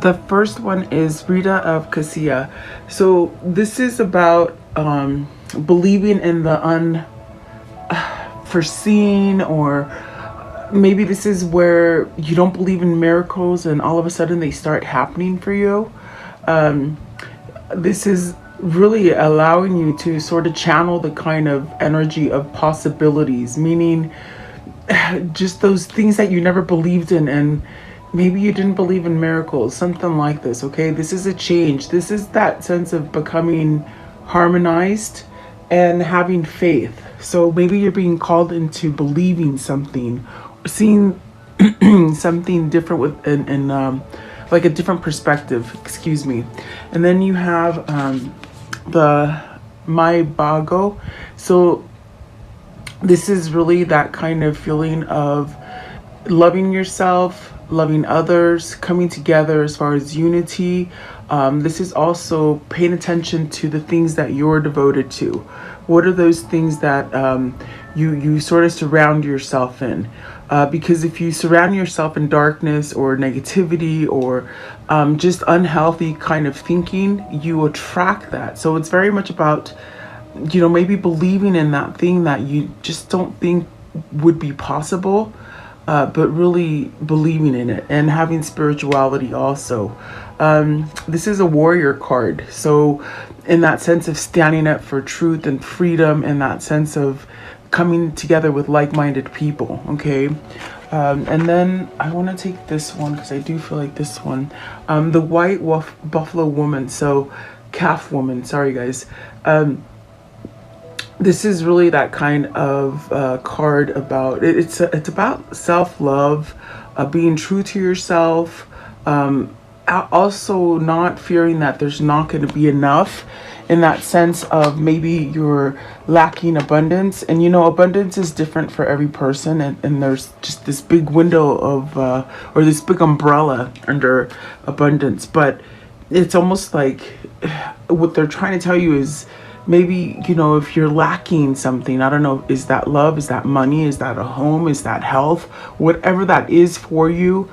The first one is Rita of Cassia. So this is about believing in the unforeseen, or maybe this is where you don't believe in miracles and all of a sudden they start happening for you. This is really allowing you to sort of channel the kind of energy of possibilities, meaning just those things that you never believed in, and maybe you didn't believe in miracles, something like this. Okay, this is a change. This is that sense of becoming harmonized and having faith. So maybe you're being called into believing something, seeing something different with in like a different perspective, excuse me. And then you have the my bago. So this is really that kind of feeling of loving yourself, loving others, coming together as far as unity. This is also paying attention to the things that you're devoted to. What are those things that you sort of surround yourself in? Because if you surround yourself in darkness or negativity or just unhealthy kind of thinking, you attract that. So it's very much about, maybe believing in that thing that you just don't think would be possible, but really believing in it and having spirituality also. This is a warrior card. So in that sense of standing up for truth and freedom, in that sense of coming together with like-minded people, okay? And then I want to take this one because I do feel like this one, the white buffalo woman, so calf woman, sorry guys. This is really that kind of card about it's about self-love, being true to yourself, also not fearing that there's not going to be enough, in that sense of maybe you're lacking abundance. And abundance is different for every person, and there's just this big window of or this big umbrella under abundance. But it's almost like what they're trying to tell you is, maybe, if you're lacking something, I don't know, is that love? Is that money? Is that a home? Is that health? Whatever that is for you,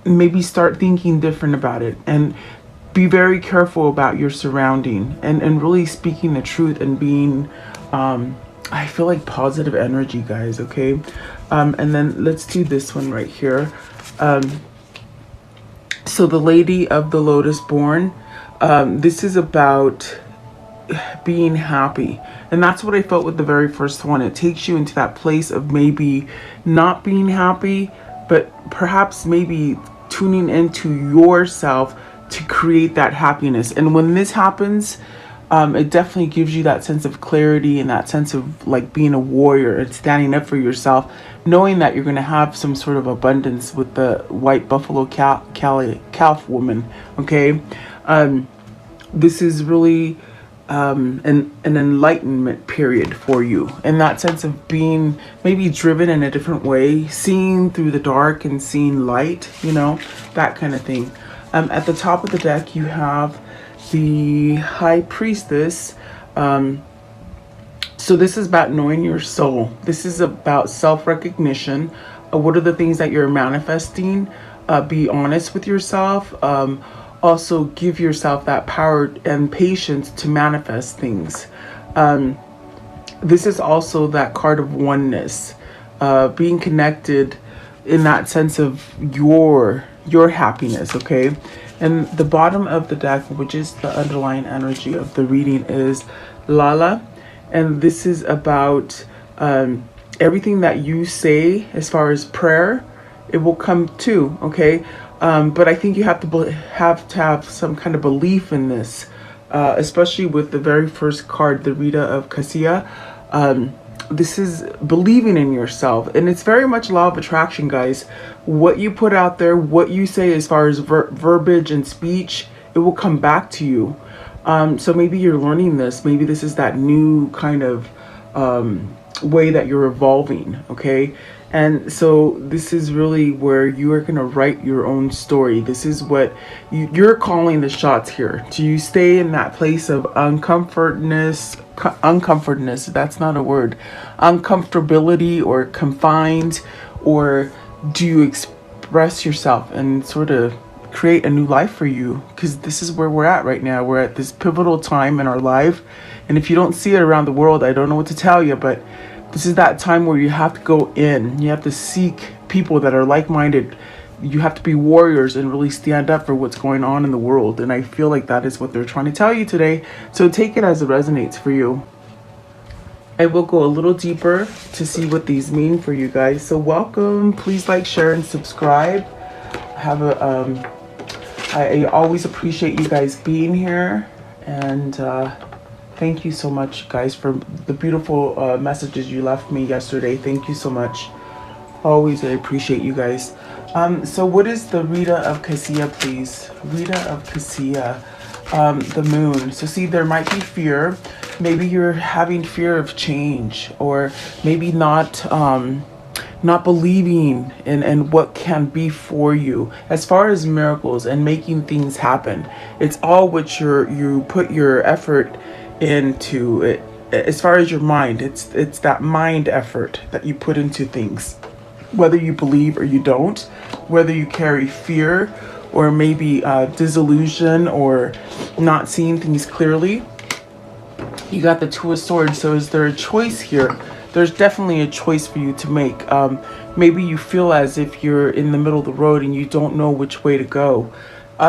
maybe start thinking different about it and be very careful about your surrounding, and really speaking the truth and being, I feel like positive energy, guys, okay? And then let's do this one right here. So the Lady of the Lotus Born, this is about being happy, and that's what I felt with the very first one. It takes you into that place of maybe not being happy, but perhaps maybe tuning into yourself to create that happiness. And when this happens, it definitely gives you that sense of clarity and that sense of like being a warrior and standing up for yourself, knowing that you're going to have some sort of abundance with the white buffalo calf woman, okay? This is really an enlightenment period for you, in that sense of being maybe driven in a different way, seeing through the dark and seeing light, that kind of thing. At the top of the deck, you have the High Priestess. So this is about knowing your soul. This is about self-recognition. What are the things that you're manifesting? Be honest with yourself. Also give yourself that power and patience to manifest things. This is also that card of oneness, being connected in that sense of your happiness, okay? And the bottom of the deck, which is the underlying energy of the reading, is Lala. And this is about everything that you say as far as prayer, it will come to, okay? But I think you have to have some kind of belief in this, especially with the very first card, the Rita of Cassia. This is believing in yourself, and it's very much law of attraction, guys. What you put out there, what you say as far as verbiage and speech, it will come back to you. So maybe you're learning this. Maybe this is that new kind of way that you're evolving, okay? And so this is really where you are going to write your own story. This is what you're calling the shots here. Do you stay in that place of uncomfortness, that's not a word, uncomfortability or confined, or do you express yourself and sort of create a new life for you, because this is where we're at right now. We're at this pivotal time in our life, and if you don't see it around the world, I don't know what to tell you, but this is that time where you have to go in. You have to seek people that are like-minded. You have to be warriors and really stand up for what's going on in the world, and I feel like that is what they're trying to tell you today. So take it as it resonates for you. I will go a little deeper to see what these mean for you guys. So welcome. Please like, share, and subscribe. I always appreciate you guys being here, and thank you so much, guys, for the beautiful messages you left me yesterday. Thank you so much. Always, I appreciate you guys. So what is the Rita of Cassia, please? Rita of Cassia, the moon. So see, there might be fear. Maybe you're having fear of change, or maybe not believing in what can be for you as far as miracles and making things happen. It's all what you put your effort into it. As far as your mind, it's that mind effort that you put into things, whether you believe or you don't, whether you carry fear or maybe disillusion or not seeing things clearly. You got the Two of Swords. So is there a choice here? There's definitely a choice for you to make. Maybe you feel as if you're in the middle of the road and you don't know which way to go.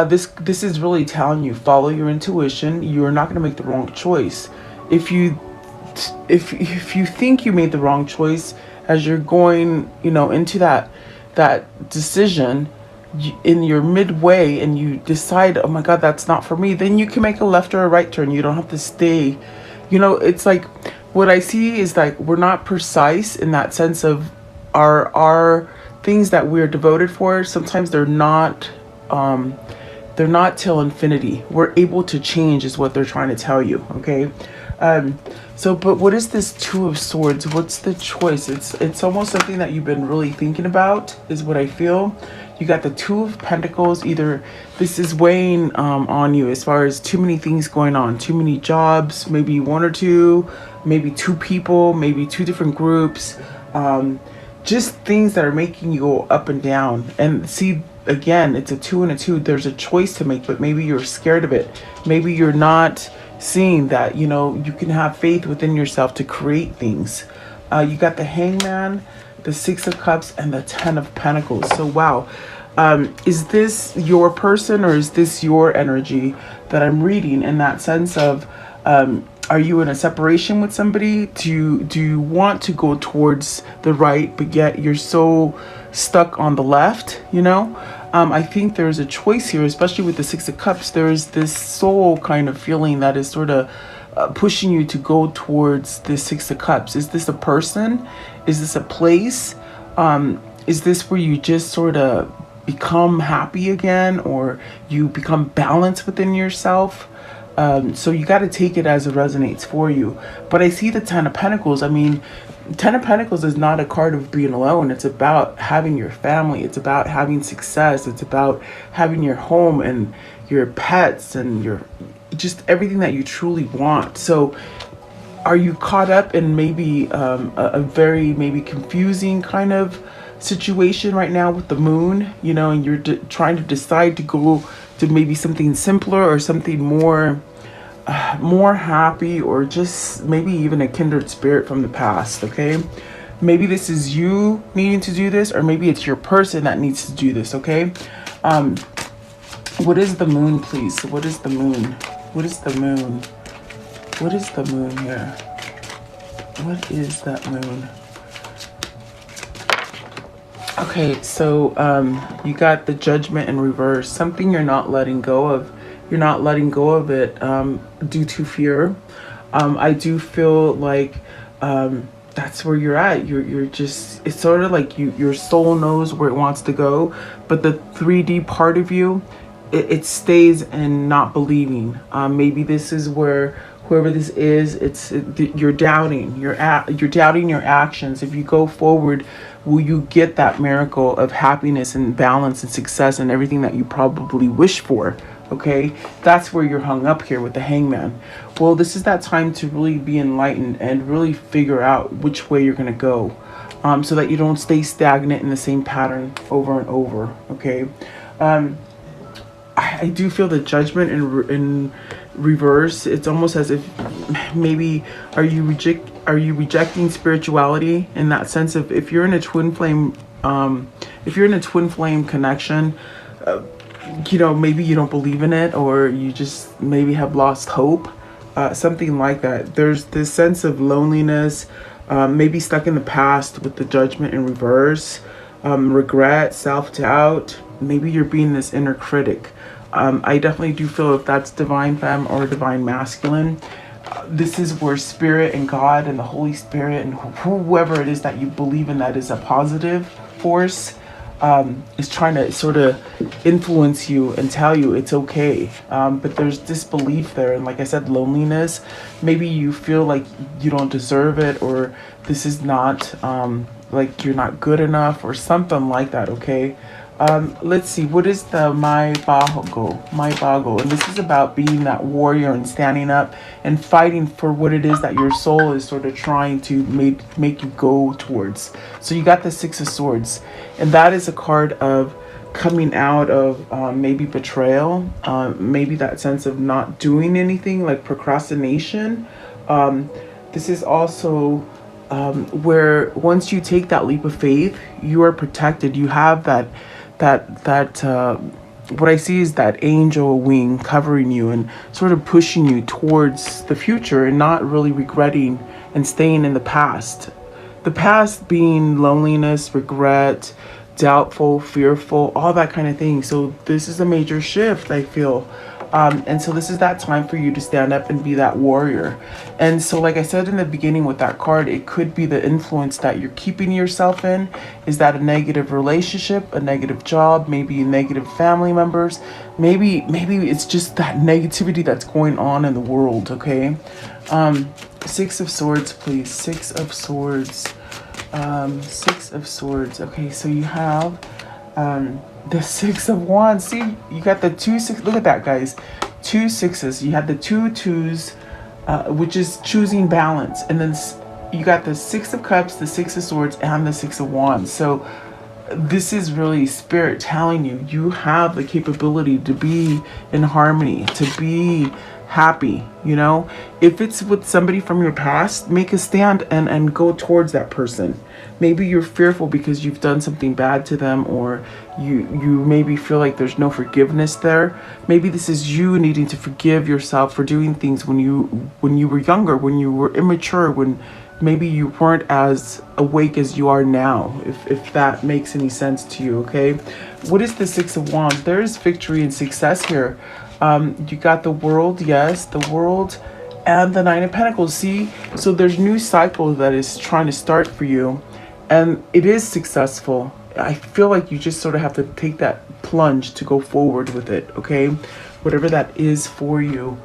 This is really telling you, follow your intuition. You are not going to make the wrong choice. If you think you made the wrong choice as you're going, into that decision in your midway, and you decide, oh my God, that's not for me, then you can make a left or a right turn. You don't have to stay. It's like, what I see is like, we're not precise in that sense of our things that we're devoted for. Sometimes they're not till infinity. We're able to change is what they're trying to tell you. Okay. But what is this Two of Swords? What's the choice? It's almost something that you've been really thinking about, is what I feel. You got the Two of Pentacles. Either this is weighing on you as far as too many things going on, too many jobs, maybe one or two, maybe two people, maybe two different groups, just things that are making you go up and down. And see, again, it's a 2 and a 2. There's a choice to make, but maybe you're scared of it. Maybe you're not seeing that, you can have faith within yourself to create things. You got the Hangman, the Six of Cups, and the 10 of Pentacles. So wow, is this your person, or is this your energy that I'm reading, in that sense of, are you in a separation with somebody? Do you want to go towards the right, but yet you're so stuck on the left? I think there's a choice here, especially with the Six of Cups. There's this soul kind of feeling that is sort of pushing you to go towards the Six of Cups. Is this a person? Is this a place? Is this where you just sort of become happy again, or you become balanced within yourself? So you got to take it as it resonates for you. But I see the 10 of Pentacles. I mean, 10 of Pentacles is not a card of being alone. It's about having your family. It's about having success. It's about having your home and your pets and your just everything that you truly want. So are you caught up in maybe a very maybe confusing kind of situation right now with the moon, and you're trying to decide to go to maybe something simpler or something more happy, or just maybe even a kindred spirit from the past. Okay, maybe this is you needing to do this, or maybe it's your person that needs to do this. Okay, what is the moon, please? What is the moon? What is the moon? What is the moon here? What is that moon? Okay, so you got the Judgment in reverse. Something you're not letting go of. You're not letting go of it due to fear. I do feel like that's where you're at. You're just, it's sort of like your soul knows where it wants to go, but the 3D part of you, it stays in not believing. Maybe this is where whoever this is, you're doubting. You're doubting your actions. If you go forward, will you get that miracle of happiness and balance and success and everything that you probably wish for? Okay, that's where you're hung up here with the Hangman. Well, this is that time to really be enlightened and really figure out which way you're going to go, so that you don't stay stagnant in the same pattern over and over. Okay, I do feel the judgment in reverse. It's almost as if maybe are you rejecting spirituality in that sense of if you're in a twin flame, if you're in a twin flame connection, you know, maybe you don't believe in it, or you just maybe have lost hope, something like that. There's this sense of loneliness, maybe stuck in the past with the judgment in reverse, regret, self-doubt. Maybe you're being this inner critic. I definitely do feel if that's divine femme or divine masculine, this is where spirit and God and the Holy Spirit and whoever it is that you believe in that is a positive force, is trying to sort of influence you and tell you it's okay. But there's disbelief there. And like I said, loneliness. Maybe you feel like you don't deserve it, or this is not, like you're not good enough or something like that, okay? Let's see, what is the my bago? And this is about being that warrior and standing up and fighting for what it is that your soul is sort of trying to make you go towards. So you got the Six of Swords, and that is a card of coming out of maybe betrayal, maybe that sense of not doing anything, like procrastination. This is also where once you take that leap of faith, you are protected. You have that what I see is that angel wing covering you and sort of pushing you towards the future, and not really regretting and staying in the past. The past being loneliness, regret, doubtful, fearful, all that kind of thing. So this is a major shift, I feel. And so this is that time for you to stand up and be that warrior. And so like I said in the beginning with that card, it could be the influence that you're keeping yourself in. Is that a negative relationship, a negative job, maybe negative family members? Maybe it's just that negativity that's going on in the world, okay? Six of Swords, please. Six of Swords. Six of Swords. Okay, so you have the Six of Wands. See, you got the 2 6. Look at that, guys. 2 6s. You had the 2 2s, which is choosing balance, and then you got the Six of Cups, the Six of Swords, and the Six of Wands. So this is really spirit telling you you have the capability to be in harmony, to be happy. You know, if it's with somebody from your past, make a stand and go towards that person. Maybe you're fearful because you've done something bad to them, or you maybe feel like there's no forgiveness there. Maybe this is you needing to forgive yourself for doing things when you were younger, when you were immature, when maybe you weren't as awake as you are now, if that makes any sense to you, okay? What is the Six of Wands? There is victory and success here. You got the World, yes, the World, and the Nine of Pentacles. See, so there's new cycle that is trying to start for you, and it is successful. I feel like you just sort of have to take that plunge to go forward with it, okay? Whatever that is for you.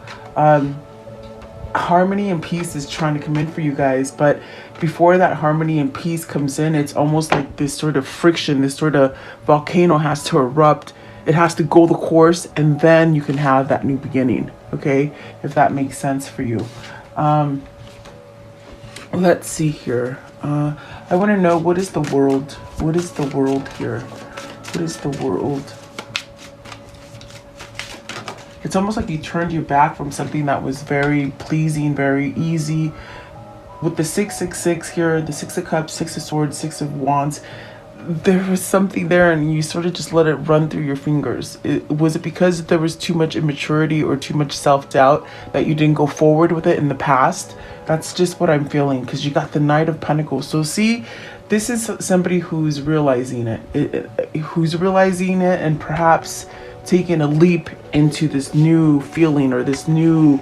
Harmony and peace is trying to come in for you guys, but before that harmony and peace comes in, it's almost like this sort of friction, this sort of volcano has to erupt. It has to go the course, and then you can have that new beginning, okay? If that makes sense for you. Let's see here. I want to know, what is the World? What is the World here? What is the World? It's almost like you turned your back from something that was very pleasing, very easy. With the 666 here, the Six of Cups, Six of Swords, Six of Wands, there was something there and you sort of just let it run through your fingers. Was it because there was too much immaturity or too much self-doubt that you didn't go forward with it in the past? That's just what I'm feeling, because you got the Knight of Pentacles. So see, this is somebody who's realizing it, and perhaps taking a leap into this new feeling or this new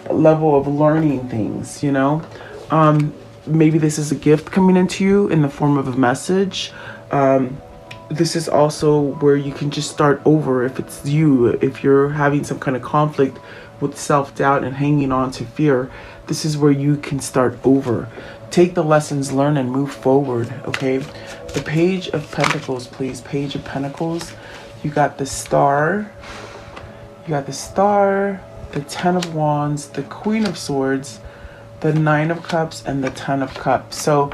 level of learning things, you know? Maybe this is a gift coming into you in the form of a message. This is also where you can just start over if it's you. If you're having some kind of conflict with self-doubt and hanging on to fear, this is where you can start over. Take the lessons learned and move forward, okay? The Page of Pentacles, please. Page of Pentacles. You got the Star. You got the Star, the Ten of Wands, the Queen of Swords, the Nine of Cups, and the Ten of Cups. So,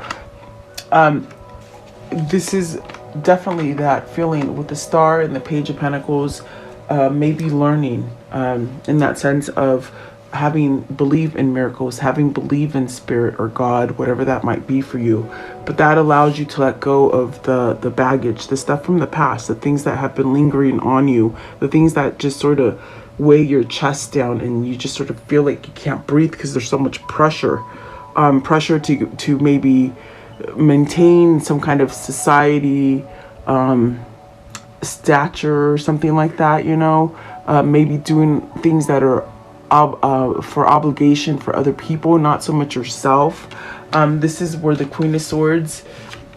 this is definitely that feeling with the Star and the Page of Pentacles. maybe learning, in that sense of having believe in miracles, having believe in spirit or God, whatever that might be for you. But that allows you to let go of the baggage, the stuff from the past, the things that have been lingering on you, the things that just sort of weigh your chest down, and you just sort of feel like you can't breathe because there's so much pressure, pressure to maybe maintain some kind of society stature or something like that, maybe doing things that are for obligation for other people, not so much yourself. This is where the Queen of Swords,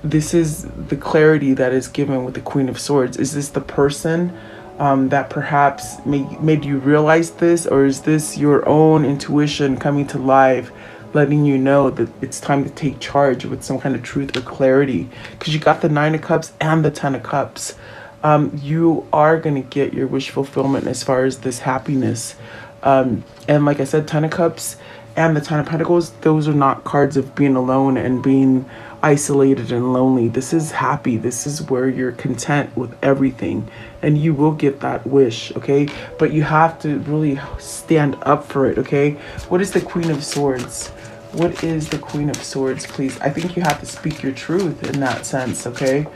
this is the clarity that is given with the Queen of Swords. Is this the person that perhaps made you realize this, or is this your own intuition coming to life, letting you know that it's time to take charge with some kind of truth or clarity? Because you got the Nine of Cups and the Ten of Cups. You are going to get your wish fulfillment as far as this happiness. And like I said, Ten of Cups and the Ten of Pentacles, those are not cards of being alone and being isolated and lonely. This is happy. This is where you're content with everything, and you will get that wish, okay? But you have to really stand up for it, okay? What is the Queen of Swords? What is the Queen of Swords, please? I think you have to speak your truth in that sense, okay?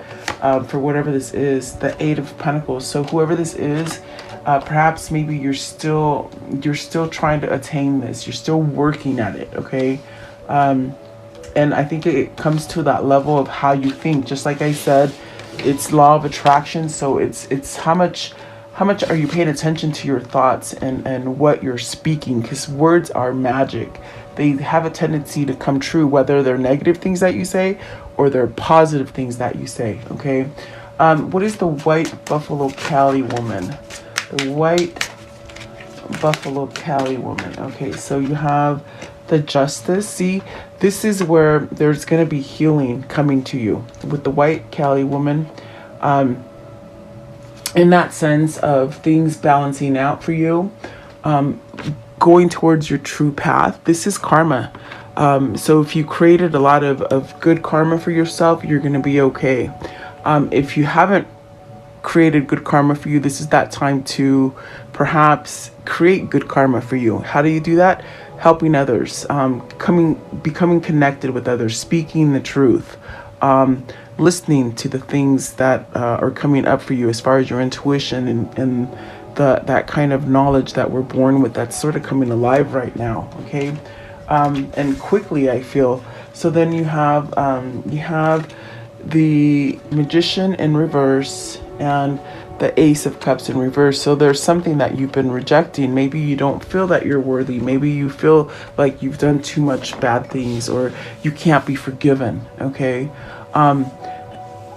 For whatever this is, the Eight of Pentacles. So whoever this is, perhaps maybe you're still trying to attain this. You're still working at it, okay? And I think it comes to that level of how you think. Just like I said, it's law of attraction. So it's how much are you paying attention to your thoughts and what you're speaking? Because words are magic. They have a tendency to come true, whether they're negative things that you say or they're positive things that you say, okay? What is the White Buffalo Cali woman? The White Buffalo Cali woman. Okay, so you have the Justice. See, this is where there's going to be healing coming to you with the White Cali woman. In that sense of things balancing out for you, going towards your true path. This is karma. So if you created a lot of good karma for yourself, you're going to be okay. If you haven't created good karma for you, this is that time to perhaps create good karma for you. How do you do that? Helping others, becoming connected with others, speaking the truth, listening to the things that are coming up for you as far as your intuition and that kind of knowledge that we're born with, that's sort of coming alive right now, okay? And quickly, I feel. So then you have the Magician in reverse and the Ace of Cups in reverse. So there's something that you've been rejecting. Maybe you don't feel that you're worthy. Maybe you feel like you've done too much bad things, or you can't be forgiven, okay?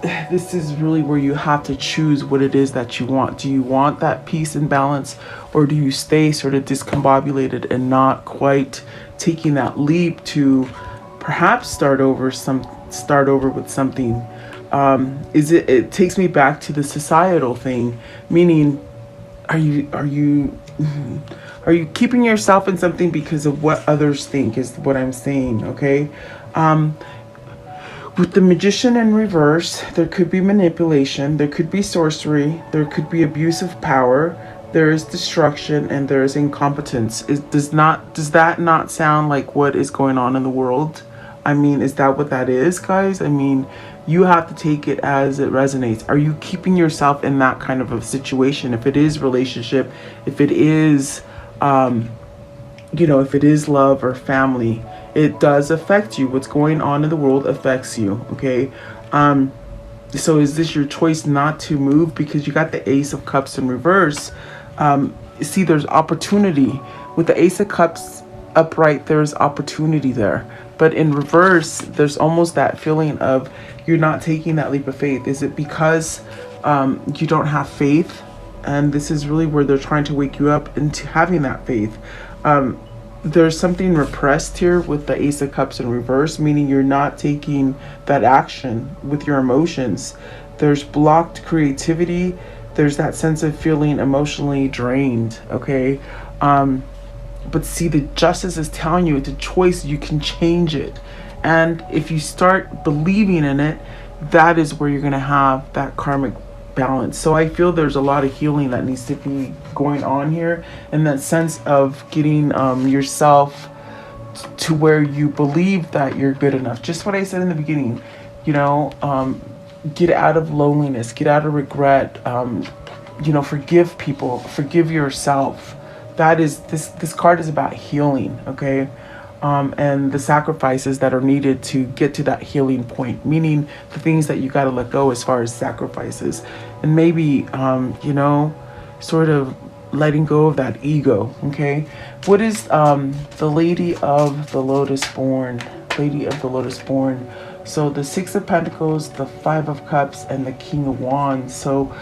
This is really where you have to choose what it is that you want. Do you want that peace and balance, or do you stay sort of discombobulated and not quite taking that leap to perhaps start over with something? It takes me back to the societal thing, meaning are you keeping yourself in something because of what others think, is what I'm saying, okay? With the Magician in reverse, there could be manipulation, there could be sorcery, there could be abuse of power, there is destruction, and there is incompetence. Does that not sound like what is going on in the world? I mean, is that what that is, guys? I mean, you have to take it as it resonates. Are you keeping yourself in that kind of a situation? If it is relationship, if it is, if it is love or family, it does affect you. What's going on in the world affects you, okay? So is this your choice not to move? Because you got the Ace of Cups in reverse. See, there's opportunity. With the Ace of Cups upright, there's opportunity there. But in reverse, there's almost that feeling of you're not taking that leap of faith. Is it because you don't have faith? And this is really where they're trying to wake you up into having that faith. There's something repressed here with the Ace of Cups in reverse, meaning you're not taking that action with your emotions. There's blocked creativity. There's that sense of feeling emotionally drained, okay? But see, the Justice is telling you it's a choice. You can change it. And if you start believing in it, that is where you're going to have that karmic balance. So I feel there's a lot of healing that needs to be going on here, in that sense of getting yourself to where you believe that you're good enough. Just what I said in the beginning, you know, get out of loneliness, get out of regret, you know, forgive people, forgive yourself. That is, this card is about healing, okay? And the sacrifices that are needed to get to that healing point, meaning the things that you got to let go as far as sacrifices. And maybe, you know, sort of letting go of that ego, okay? What is the Lady of the Lotus born? Lady of the Lotus born. So the Six of Pentacles, the Five of Cups, and the King of Wands. So,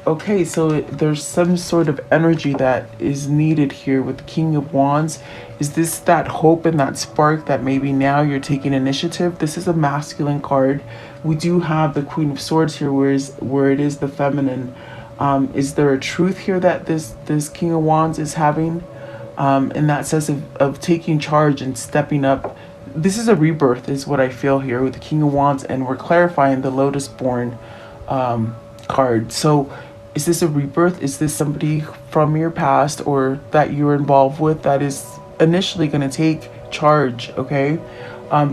okay, so there's some sort of energy that is needed here with the King of Wands. Is this that hope and that spark that maybe now you're taking initiative? This is a masculine card. We do have the Queen of Swords here, where it is the feminine. Is there a truth here that this King of Wands is having? In that sense of taking charge and stepping up. This is a rebirth is what I feel here with the King of Wands, and we're clarifying the Lotus born card. So is this a rebirth? Is this somebody from your past or that you're involved with that is initially going to take charge, okay?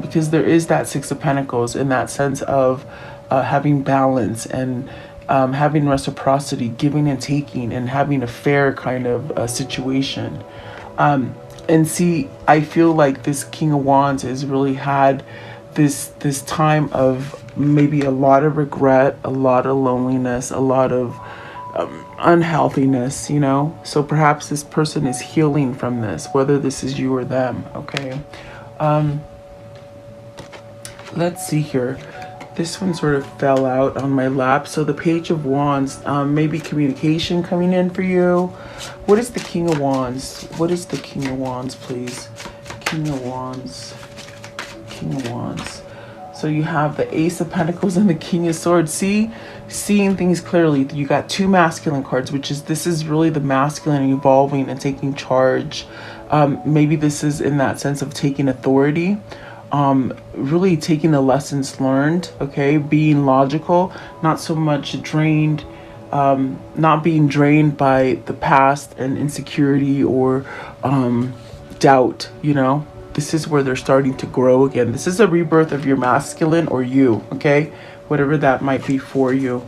Because there is that Six of Pentacles in that sense of having balance and having reciprocity, giving and taking, and having a fair kind of situation. And see, I feel like this King of Wands has really had this time of maybe a lot of regret, a lot of loneliness, a lot of unhealthiness, you know? So perhaps this person is healing from this, whether this is you or them, okay? Let's see here. This one sort of fell out on my lap. So the Page of Wands, maybe communication coming in for you. What is the King of Wands? What is the King of Wands, please? King of Wands. King of Wands. So you have the Ace of Pentacles and the King of Swords. See? Seeing things clearly. You got two masculine cards, which is, this is really the masculine evolving and taking charge. Maybe this is in that sense of taking authority. Really taking the lessons learned, okay? Being logical, not so much drained, not being drained by the past and insecurity or doubt, you know? This is where they're starting to grow again. This is a rebirth of your masculine or you, okay? Whatever that might be for you.